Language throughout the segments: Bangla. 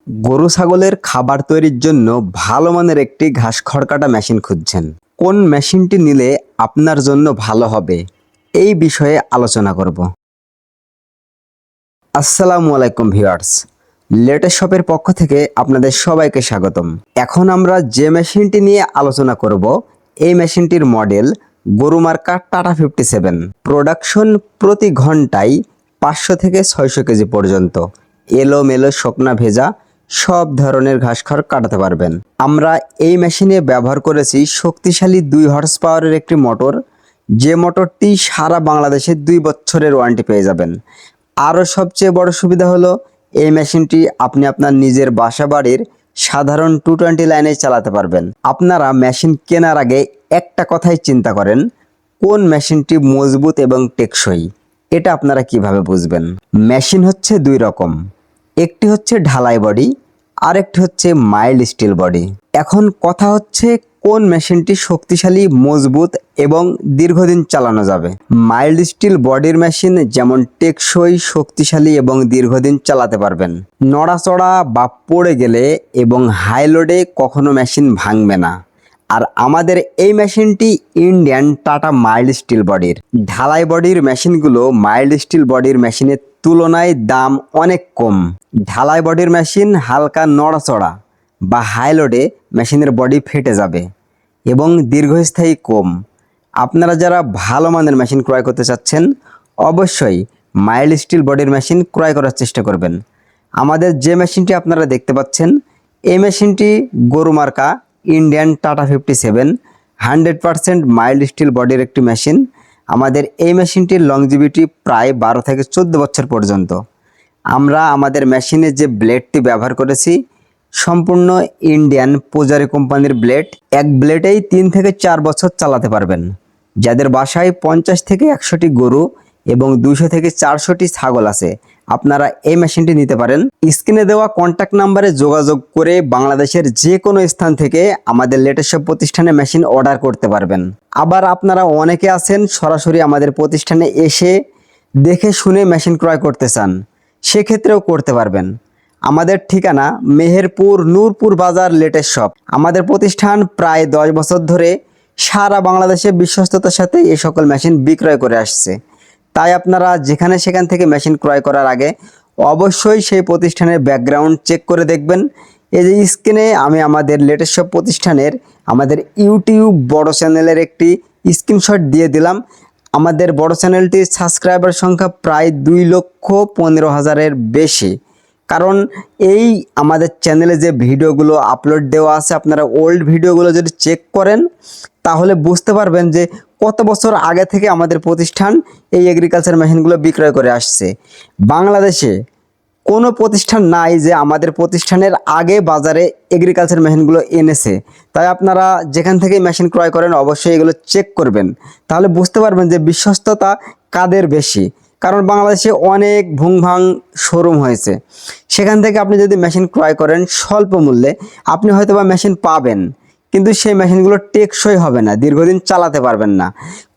গরু ছাগলের খাবার তৈরির জন্য ভালো মানের একটি ঘাস খড় কাটা মেশিন খুঁজছেন। কোন মেশিনটি নিলে আপনার জন্য ভালো হবে এই বিষয়ে আলোচনা করব। আসসালামু আলাইকুম ভিউয়ার্স, লেটেস্ট শপের পক্ষ থেকে আপনাদের সবাইকে স্বাগতম। এখন আমরা যে মেশিনটি নিয়ে আলোচনা করব এই মেশিনটির মডেল গরু মার্কা টাটা 57। প্রোডাকশন প্রতি ঘন্টায় 500 থেকে 600 কেজি পর্যন্ত এলোমেলো শুকনা ভেজা সব ধরনের ঘাস খড় কাটাতে পারবেন। আমরা এই মেশিনে ব্যবহার করেছি শক্তিশালী 2 হর্স পাওয়ারের একটি মোটর, যে মোটরটি সারা বাংলাদেশে 2 বছরের ওয়ারেন্টি পেয়ে যাবেন। আরও সবচেয়ে বড় সুবিধা হলো এই মেশিনটি আপনি আপনার নিজের বাসা বাড়ির সাধারণ 220 লাইনে চালাতে পারবেন। আপনারা মেশিন কেনার আগে একটা কথাই চিন্তা করেন, কোন মেশিনটি মজবুত এবং টেকসই। এটা আপনারা কিভাবে বুঝবেন? মেশিন হচ্ছে 2 রকম, একটি হচ্ছে ঢালাই বডি আর একটি হচ্ছে মাইল্ড স্টিল বডি। এখন কথা হচ্ছে কোন মেশিনটি শক্তিশালী, মজবুত এবং দীর্ঘদিন চালানো যাবে। মাইল্ড স্টিল বডির মেশিন যেমন টেকসই, শক্তিশালী এবং দীর্ঘদিন চালাতে পারবেন। নড়াচড়া বা পড়ে গেলে এবং হাই লোডে কখনো মেশিন ভাঙবে না। আর আমাদের এই মেশিনটি ইন্ডিয়ান টাটা মাইল্ড স্টিল বডির। ঢালাই বডির মেশিনগুলো মাইল্ড স্টিল বডির মেশিনের তুলনায় দাম অনেক কম। ঢালাই বডির মেশিন হালকা নড়াচড়া বা হাই লোডে মেশিনের বডি ফেটে যাবে এবং দীর্ঘস্থায়ী কম। আপনারা যারা ভালো মানের মেশিন ক্রয় করতে চাচ্ছেন অবশ্যই মাইল্ড স্টিল বডির মেশিন ক্রয় করার চেষ্টা করবেন। আমাদের যে মেশিনটি আপনারা দেখতে পাচ্ছেন এই মেশিনটি গরু মার্কা ইন্ডিয়ান টাটা 57 100% মাইল্ড স্টিল বডির একটি মেশিন। আমাদের এই মেশিনটির লংজিভিটি প্রায় 12 থেকে 14 বছর পর্যন্ত। আমরা আমাদের মেশিনে যে ব্লেডটি ব্যবহার করেছি সম্পূর্ণ ইন্ডিয়ান পূজারি কোম্পানির ব্লেড। এক ব্লেডেই 3 থেকে 4 বছর চালাতে পারবেন। যাদের বাসায় 50 থেকে 100টি গরু এবং 200 থেকে 400টি ছাগল আছে আপনারা এই মেশিনটি নিতে পারেন। স্ক্রিনে দেওয়া কন্ট্যাক্ট নাম্বারে যোগাযোগ করে বাংলাদেশের যে কোনো স্থান থেকে আমাদের লেটেস্ট সব প্রতিষ্ঠানে মেশিন অর্ডার করতে পারবেন। আবার আপনারা অনেকে আছেন সরাসরি আমাদের প্রতিষ্ঠানে এসে দেখে শুনে মেশিন ক্রয় করতে চান, সেক্ষেত্রেও করতে পারবেন। আমাদের ঠিকানা মেহেরপুর নূরপুর বাজার লেটেস্ট শপ। আমাদের প্রতিষ্ঠান প্রায় 10 বছর ধরে সারা বাংলাদেশে বিশ্বস্ততার সাথে এই সকল মেশিন বিক্রয় করে আসছে। তাই আপনারা যেখানে সেখান থেকে মেশিন ক্রয় করার আগে অবশ্যই সেই প্রতিষ্ঠানের ব্যাকগ্রাউন্ড চেক করে দেখবেন। এই যে স্ক্রিনে আমি আমাদের লেটেস্ট সব প্রতিষ্ঠানের আমাদের ইউটিউব বড় চ্যানেলের একটি স্ক্রিনশট দিয়ে দিলাম। আমাদের বড় চ্যানেলটির সাবস্ক্রাইবার সংখ্যা প্রায় 2,15,000-এর বেশি। কারণ এই আমাদের চ্যানেলে যে ভিডিওগুলো আপলোড দেওয়া আছে আপনারা ওল্ড ভিডিওগুলো যদি চেক করেন তাহলে বুঝতে পারবেন যে কত বছর আগে থেকে আমাদের প্রতিষ্ঠান এই এগ্রিকালচার মেশিনগুলো বিক্রয় করে আসছে। বাংলাদেশে কোনো প্রতিষ্ঠান নাই যে আমাদের প্রতিষ্ঠানের আগে বাজারে এগ্রিকালচার মেশিনগুলো এনেছে। তাই আপনারা যেখান থেকে মেশিন ক্রয় করেন অবশ্যই এগুলো চেক করবেন, তাহলে বুঝতে পারবেন যে বিশ্বস্ততা কাদের বেশি। কারণ বাংলাদেশে অনেক ভুংভাং শোরুম হয়েছে, সেখান থেকে আপনি যদি মেশিন ক্রয় করেন স্বল্প মূল্যে আপনি হয়তোবা মেশিন পাবেন, কিন্তু সেই মেশিনগুলো টেকসই হবে না, দীর্ঘদিন চালাতে পারবেন না।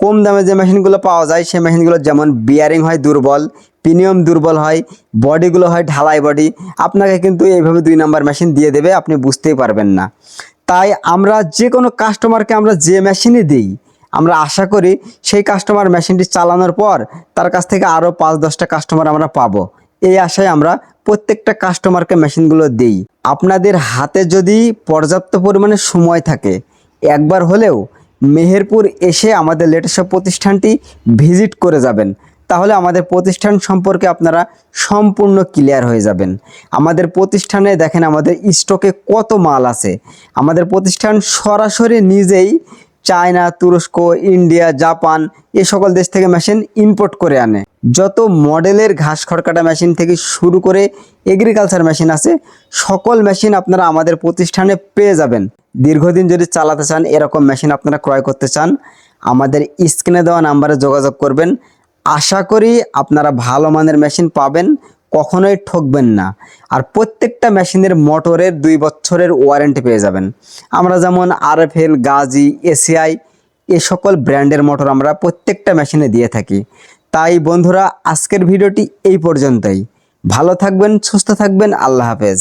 কম দামে যে মেশিনগুলো পাওয়া যায় সেই মেশিনগুলো যেমন বিয়ারিং হয় দুর্বল, প্রিমিয়াম দুর্বল হয়, বডিগুলো হয় ঢালাই বডি, আপনাকে কিন্তু এইভাবে 2 নাম্বার মেশিন দিয়ে দেবে, আপনি বুঝতেই পারবেন না। তাই আমরা যে কোনো কাস্টমারকে আমরা যে মেশিনই দিই আমরা আশা করি সেই কাস্টমার মেশিনটি চালানোর পর তার কাছ থেকে আরও 5-10টা কাস্টমার আমরা পাবো, এই আশায় আমরা প্রত্যেকটা কাস্টমারকে মেশিনগুলো দিই। আপনাদের হাতে যদি পর্যাপ্ত পরিমাণে সময় থাকে একবার হলেও মেহেরপুর এসে আমাদের লেটেস্ট প্রতিষ্ঠানটি ভিজিট করে যাবেন, তাহলে আমাদের প্রতিষ্ঠান সম্পর্কে আপনারা সম্পূর্ণ ক্লিয়ার হয়ে যাবেন। আমাদের প্রতিষ্ঠানে দেখেন আমাদের স্টকে কত মাল আছে। আমাদের প্রতিষ্ঠান সরাসরি নিজেই চায়না, তুরস্ক, ইন্ডিয়া, জাপান এই সকল দেশ থেকে মেশিন ইম্পোর্ট করে আনে। যত মডেলের ঘাস খড় কাটা মেশিন থেকে শুরু করে এগ্রিকালচার মেশিন আছে সকল মেশিন আপনারা আমাদের প্রতিষ্ঠানে পেয়ে যাবেন। দীর্ঘদিন যদি চালাতে চান, এরকম মেশিন আপনারা ক্রয় করতে চান, আমাদের স্ক্রিনে দেওয়া নাম্বারে যোগাযোগ করবেন। আশা করি আপনারা ভালো মানের মেশিন পাবেন, কখনোই ঠকবেন না। আর প্রত্যেকটা মেশিনের মোটরের 2 বছরের ওয়ারেন্টি পেয়ে যাবেন। আমরা যেমন আরএফএল, গাজী, এসিআই এ সকল ব্র্যান্ডের মোটর আমরা প্রত্যেকটা মেশিনে দিয়ে থাকি। তাই বন্ধুরা আজকের ভিডিওটি এই পর্যন্তই। ভালো থাকবেন, সুস্থ থাকবেন, আল্লাহ হাফেজ।